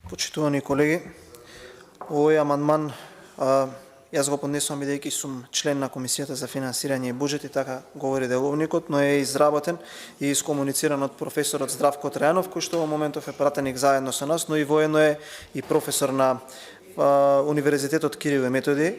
Почитувани колеги, овој амандман јас го поднесувам бидејќи сум член на Комисијата за финансирање и буџет и така говори деловникот, но е изработен и искомунициран од професорот Здравко Трајанов, кој што во моментов е пратеник заедно со нас, но и воедно е и професор на Универзитетот Кирил и Методи.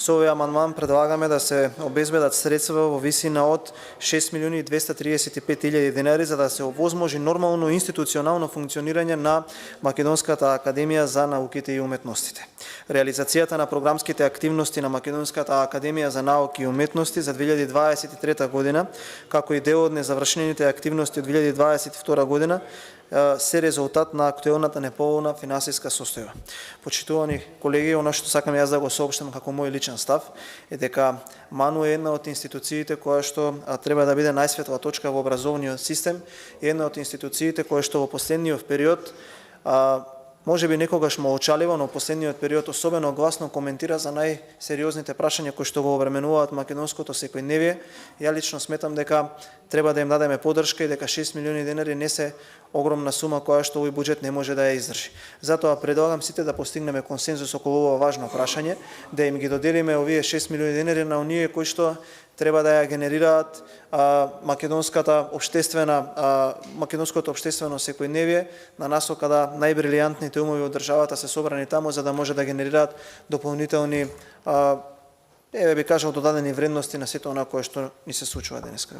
Со овој амандман предлагаме да се обезбедат средства во висина од 6.235.000 денари за да се овозможи нормално институционално функционирање на Македонската академија за науките и уметностите. Реализацијата на програмските активности на Македонската академија за науки и уметности за 2023 година, како и дел од незавршените активности од 2022 година, се резултат на актуелната неповолна финансиска состојба. Почитувани колеги, она што сакам јас да го соопштам како мој личен став е дека МАНУ е една од институциите која што треба да биде најсветла точка во образовниот систем, една од институциите која што во последниот период може би некогаш молчаливо, но последниот период особено гласно коментира за најсериозните прашања кои што го обременуваат македонското секојдневие. Ја лично сметам дека треба да им дадеме поддршка и дека 6 милиони денари не се огромна сума која што овој буџет не може да ја издржи. Затоа предлагам сите да постигнеме консензус околу ова важно прашање, да им ги доделиме овие 6 милиони денари на оние кои што треба да ја генерираат македонското општествено секојдневие на насока да најбрилијантните умови од државата се собрани таму за да може да генерираат дополнителни би кажал додадени вредности на сето она кое што ни се случува денеска.